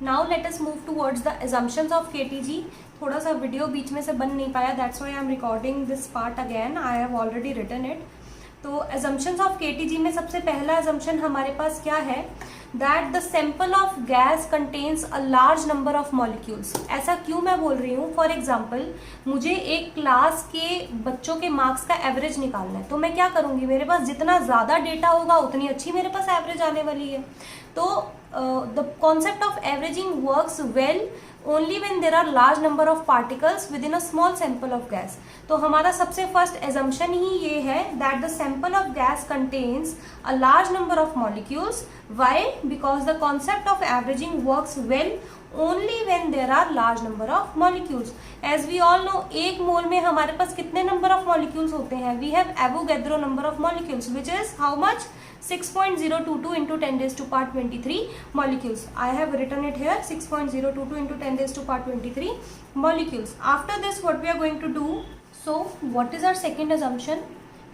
Now let us move towards the assumptions of KTG. थोड़ा सा video बीच में से बन नहीं पाया, that's why I am recording this part again. I have already written it. तो assumptions ऑफ KTG में सबसे पहला assumption हमारे पास क्या है, that the sample of gas contains a large number of molecules. ऐसा क्यों मैं बोल रही हूँ, फॉर एग्जाम्पल मुझे एक क्लास के बच्चों के मार्क्स का एवरेज निकालना है, तो मैं क्या करूँगी, मेरे पास जितना ज़्यादा डेटा होगा उतनी अच्छी मेरे पास एवरेज आने वाली है. तो the concept of averaging works well only when there are large number of particles within a small sample of gas. तो हमारा सबसे फर्स्ट एजम्पशन ही ये है that the sample of gas contains a large number of molecules. Why? Because the concept of averaging works well only when there are large number of molecules. As we all know, एक मोल में हमारे पास कितने number of molecules होते हैं? We have Avogadro number of molecules, which is how much? 6.022 into 10 raised to power 23 molecules. I have written it here, 6.022 into 10 raised to power 23 molecules. After this, what we are going to do? So, what is our second assumption?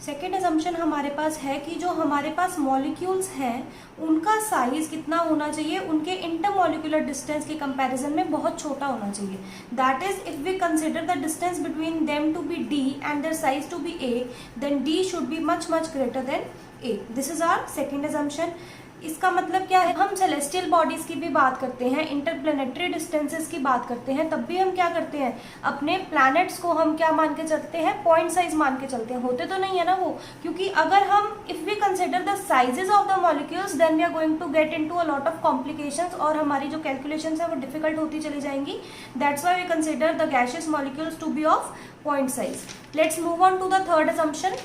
Second assumption हमारे पास है कि जो हमारे पास molecules हैं उनका size कितना होना चाहिए, उनके इंटरमॉलिक्यूलर डिस्टेंस के कंपैरिजन में बहुत छोटा होना चाहिए. That is if we consider the distance between them to be d and their size to be a, then d should be much greater than a. This is our second assumption. इसका मतलब क्या है, हम celestial bodies की भी बात करते हैं, इंटरप्लेनेटरी डिस्टेंसेस की बात करते हैं, तब भी हम क्या करते हैं, अपने प्लैनेट्स को हम क्या मान के चलते हैं, पॉइंट साइज मान के चलते हैं. होते तो नहीं है ना वो, क्योंकि अगर हम if we consider the sizes of the molecules then we are going to get into a lot of complications और हमारी जो कैलकुलेशंस है वो डिफिकल्ट होती चली जाएंगी. That's why we consider the gaseous molecules to be of point size. Let's move on to the third assumption.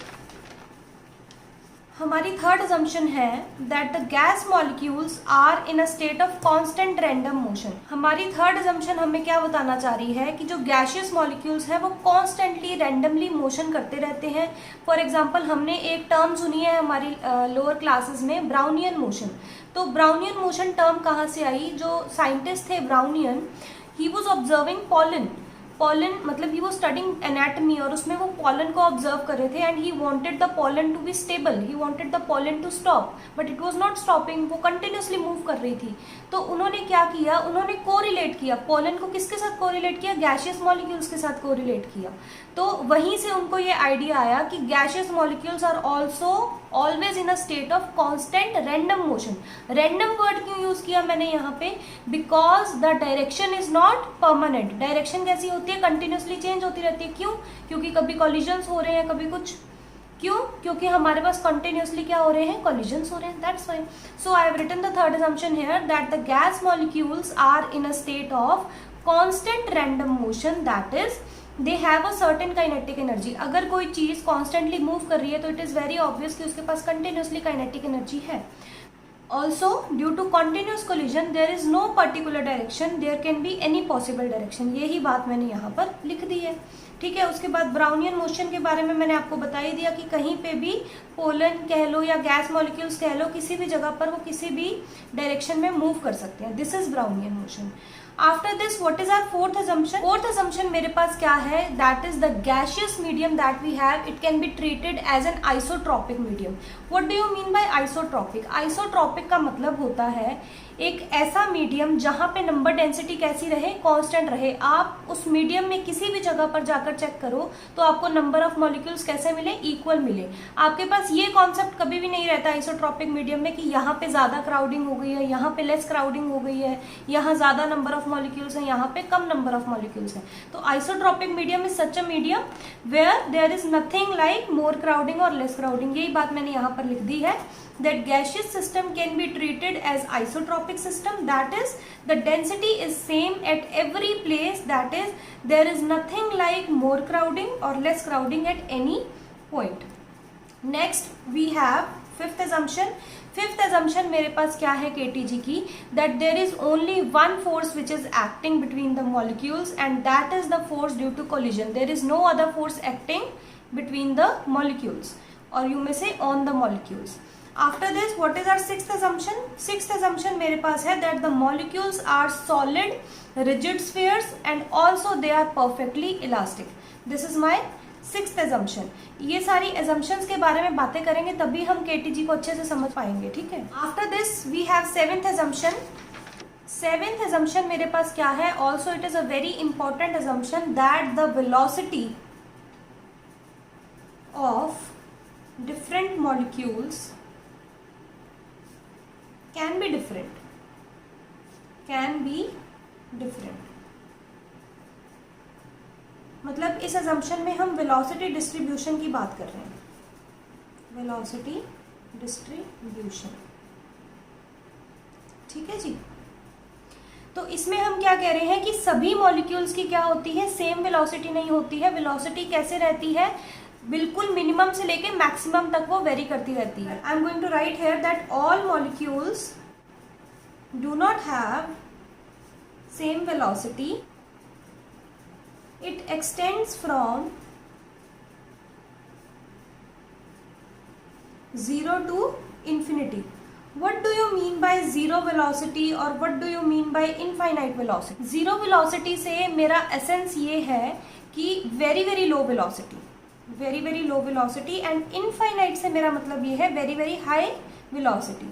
हमारी third assumption है that the gas molecules are in a state of constant random motion. हमारी third assumption हमें क्या बताना चाह रही है कि जो गैसियस मॉलिक्यूल्स है वो कॉन्स्टेंटली रैंडमली मोशन करते रहते हैं. फॉर एग्जांपल हमने एक टर्म सुनी है हमारी लोअर क्लासेस में, ब्राउनियन मोशन. तो ब्राउनियन मोशन टर्म कहाँ से आई? जो साइंटिस्ट थे Brownian, he was observing pollen. Pollen मतलब ही वो स्टडिंग एनाटमी और उसमें वो पॉलन को ऑब्जर्व कर रहे थे and he wanted the pollen to be stable, he wanted the pollen to stop, but it was not stopping, वो कंटिन्यूसली मूव कर रही थी. तो उन्होंने क्या किया, उन्होंने कोरिलेट किया पॉलन को, किसके साथ कोरिलेट किया, गैसियस मॉलिक्यूल्स के साथ कोरिलेट किया. तो वहीं से उनको ये आइडिया आया कि gaseous molecules are also always in a state of constant random motion. Random word क्यों यूज किया मैंने यहाँ पे, because the direction is not permanent. Direction कैसी होती है, कंटिन्यूसली चेंज होती रहती है. क्यों? क्योंकि कभी कॉलिजन्स हो रहे हैं, कभी कुछ. क्यों? क्योंकि हमारे पास कंटिन्यूसली क्या हो रहे हैं, कॉलिजन्स हो रहे हैं. That's why. So I have written the third assumption here that the gas molecules are in a state of constant random motion, that is they have a certain kinetic energy. अगर कोई चीज constantly move कर रही है तो it is very obvious कि उसके पास continuously kinetic energy है. Also, due to continuous collision, there is no particular direction. There can be any possible direction. यही बात मैंने यहाँ पर लिख दी है. ठीक है. उसके बाद ब्राउनियन मोशन के बारे में मैंने आपको बता ही दिया कि कहीं पे भी पोलन कह लो या गैस मॉलिक्यूल्स कह लो, किसी भी जगह पर वो किसी भी डायरेक्शन में मूव कर सकते हैं. This is Brownian motion. After this what is our fourth assumption? Fourth assumption मेरे पास क्या है, that is the gaseous medium that we have, it can be treated as an isotropic medium. What do you mean by isotropic? Isotropic का मतलब होता है एक ऐसा मीडियम जहां पे नंबर डेंसिटी कैसी रहे, कांस्टेंट रहे. आप उस मीडियम में किसी भी जगह पर जाकर चेक करो तो आपको नंबर ऑफ मॉलिक्यूल्स कैसे मिले, इक्वल मिले. आपके पास ये कॉन्सेप्ट कभी भी नहीं रहता आइसोट्रॉपिक मीडियम में कि यहाँ पे ज्यादा क्राउडिंग हो गई है, यहाँ पे लेस क्राउडिंग हो गई है, यहाँ ज्यादा नंबर ऑफ मॉलिक्यूल्स है, यहाँ पे कम नंबर ऑफ मॉलिक्यूल्स है. तो isotropic medium is such a medium where there is nothing like more crowding or less crowding. यही बात मैंने यहाँ पर लिख दी है. That gaseous system can be treated as isotropic system, that is the density is same at every place, that is there is nothing like more crowding or less crowding at any point. Next we have fifth assumption. Fifth assumption मेरे पास क्या है KTG की, that there is only one force which is acting between the molecules and that is the force due to collision. There is no other force acting between the molecules or you may say on the molecules. After this, what is our sixth assumption? Sixth assumption मेरे पास है that the molecules are solid, rigid spheres and also they are perfectly elastic. This is my sixth assumption. ये सारी assumptions के बारे में बातें करेंगे तभी हम KTG को अच्छे से समझ पाएंगे. ठीक है. After this, we have seventh assumption. Seventh assumption मेरे पास क्या है, also it is a very important assumption that the velocity of different molecules can be different, मतलब इस assumption में हम velocity distribution की बात कर रहे हैं, velocity distribution, ठीक है जी। तो इसमें हम क्या कह रहे हैं कि सभी मॉलिक्यूल्स की क्या होती है, सेम वेलोसिटी नहीं होती है। वेलोसिटी कैसे रहती है, बिल्कुल मिनिमम से लेके मैक्सिमम तक वो वेरी करती रहती है। I am going to write here that all molecules do not have same velocity, it extends from 0 to infinity. What do you mean by zero velocity or what do you mean by infinite velocity? Zero velocity से मेरा essence ये है कि very very low velocity, very very low velocity, and infinite से मेरा मतलब ये है very very high velocity.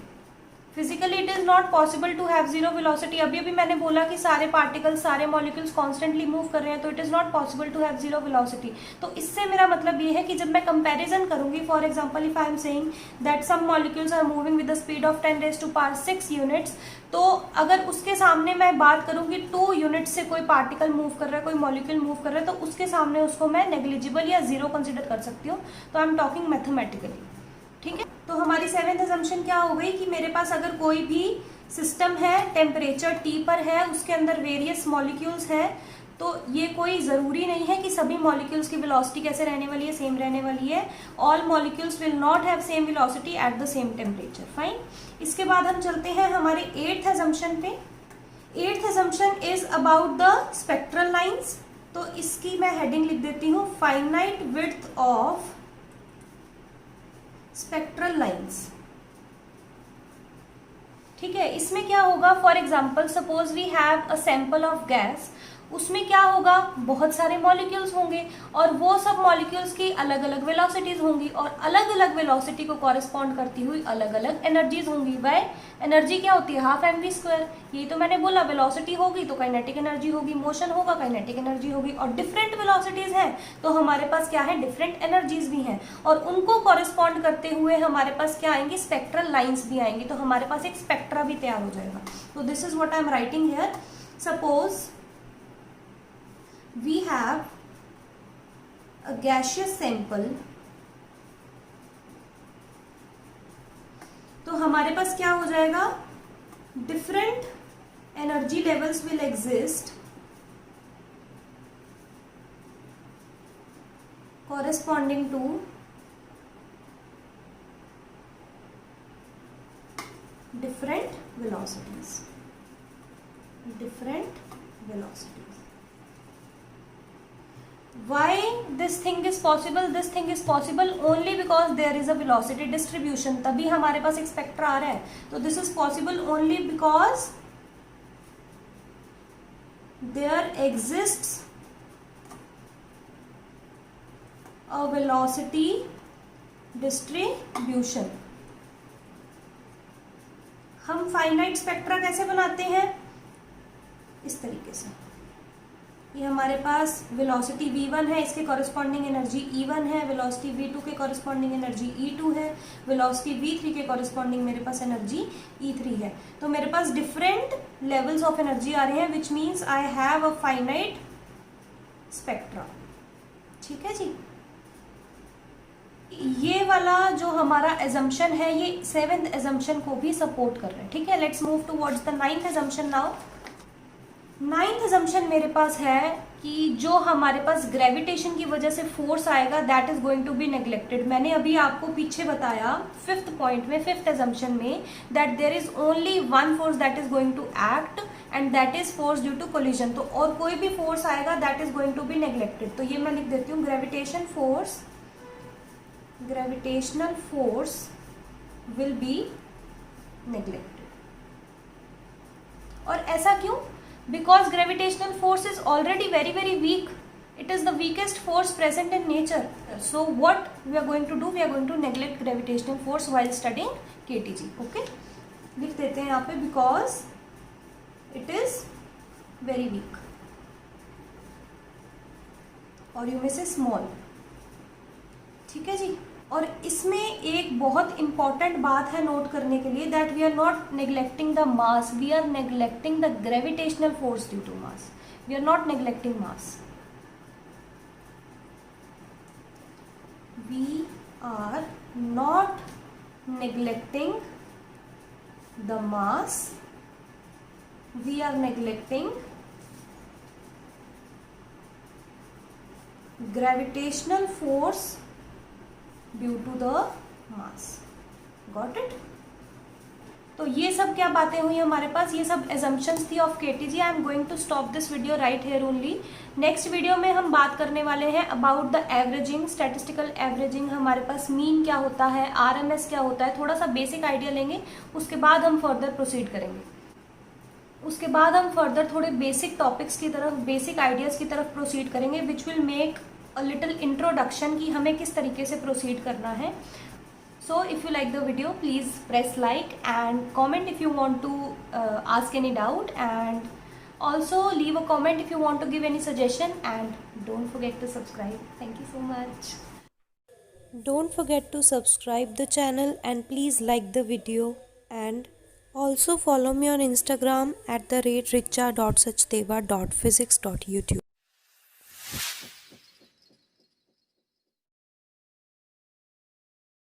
Physically it is not possible to have zero velocity. अभी अभी मैंने बोला कि सारे पार्टिकल्स, सारे मॉलिक्यूल्स कॉन्स्टेंटली मूव कर रहे हैं, तो it is not possible to have zero velocity. तो इससे मेरा मतलब ये है कि जब मैं कंपैरिजन करूंगी, for example if I am saying that some molecules are moving with the speed of 10⁻⁶ units, तो अगर उसके सामने मैं बात करूंगी 2 यूनिट से कोई पार्टिकल मूव कर रहा है, कोई मॉलिक्यूल मूव कर रहा है, तो उसके सामने उसको मैं नेग्लिजिबल या जीरो कंसिडर कर सकती हूँ। तो आई एम टॉकिंग मैथमेटिकली, ठीक है। तो हमारी सेवेंथ असम्पशन क्या हो गई कि मेरे पास अगर कोई भी सिस्टम है, टेम्परेचर T पर है, उसके अंदर वेरियस मॉलिक्यूल्स हैं, तो ये कोई ज़रूरी नहीं है कि सभी मॉलिक्यूल्स की वेलोसिटी कैसे रहने वाली है, सेम रहने वाली है। All molecules will not have same velocity at the same temperature. Fine. इसके बाद हम चलते हैं हमारे एट्थ असम्पशन पे। Eighth assumption is about the spectral lines. तो इसकी मैं हेडिंग लिख देती हूँ, finite width of spectral lines, ठीक है। इसमें क्या होगा, for example suppose we have a sample of gas, उसमें क्या होगा, बहुत सारे मॉलिक्यूल्स होंगे और वो सब मॉलिक्यूल्स की अलग अलग वेलोसिटीज होंगी और अलग अलग वेलोसिटी को कॉरेस्पॉन्ड करती हुई अलग अलग एनर्जीज होंगी। बाय एनर्जी क्या होती है, हाफ mv²। यही तो मैंने बोला, वेलोसिटी होगी तो काइनेटिक एनर्जी होगी, मोशन होगा काइनेटिक एनर्जी होगी, और डिफरेंट वेलोसिटीज हैं तो हमारे पास क्या है, डिफरेंट एनर्जीज भी हैं, और उनको कॉरेस्पॉन्ड करते हुए हमारे पास क्या आएंगी, स्पेक्ट्रल लाइन्स भी आएंगी। तो हमारे पास एक स्पेक्ट्रा भी तैयार हो जाएगा। तो this is what I am writing here. Suppose we have a gaseous sample, तो हमारे पास क्या हो जाएगा, different energy levels will exist corresponding to different velocities, different velocities. Why this thing is possible? This thing is possible only because there is a velocity distribution. तभी हमारे पास एक spectra आ रहा है। तो this is possible only because there exists a velocity distribution. हम finite spectra कैसे बनाते हैं, इस तरीके से। ये हमारे पास वेलोसिटी v1 है, इसके कॉरेस्पॉन्डिंग एनर्जी E1 है, वेलोसिटी v2 के कॉरेस्पॉन्डिंग एनर्जी E2 है, वेलोसिटी v3 के कॉरेस्पॉन्डिंग मेरे पास एनर्जी E3 है। तो मेरे पास डिफरेंट लेवल्स ऑफ एनर्जी आ रहे हैं, which means I have a finite spectra, ठीक है जी। ये वाला जो हमारा एजम्पशन है, ये सेवेंथ एजम्पशन को भी सपोर्ट कर रहे हैं, ठीक है। Let's move towards the ninth assumption now. Ninth assumption मेरे पास है कि जो हमारे पास ग्रेविटेशन की वजह से फोर्स आएगा, that is going to be neglected. मैंने अभी आपको पीछे बताया फिफ्थ पॉइंट में, फिफ्थ असम्पशन में, that there is only one force that is going to act and that is force due to collision. तो और कोई भी फोर्स आएगा that is going to be neglected. तो ये मैं लिख देती हूँ, gravitational force will be neglected. और ऐसा क्यों? Because gravitational force is already very very weak. It is the weakest force present in nature. So what we are going to do? We are going to neglect gravitational force while studying KTG. Okay? लिख देते हैं यहाँ पे, because it is very weak, और you में से small. ठीक है जी। और इसमें एक बहुत इंपॉर्टेंट बात है नोट करने के लिए, that we are not neglecting the mass, we are neglecting the gravitational force due to mass, we are not neglecting mass, we are not neglecting the mass, we are neglecting gravitational force due to the mass. Got it? तो ये सब क्या बातें हुई हमारे पास, ये सब assumptions थी of KTG। I am going to stop this video right here only. Next video में हम बात करने वाले हैं about the averaging, statistical averaging, हमारे पास मीन क्या होता है, RMS क्या होता है, थोड़ा सा बेसिक आइडिया लेंगे, उसके बाद हम फर्दर प्रोसीड करेंगे। उसके बाद हम फर्दर थोड़े बेसिक टॉपिक्स की तरफ, बेसिक आइडियाज़ की तरफ प्रोसीड करेंगे, which will make a little introduction कि हमें किस तरीके से प्रोसीड करना है। So if you like the video, please press like and comment if you want to ask any doubt, and also leave a comment if you want to give any suggestion, and don't forget to subscribe. Thank you so much. Don't forget to subscribe the channel and please like the video, and also follow me on Instagram @richa.sachdeva.physics.youtube.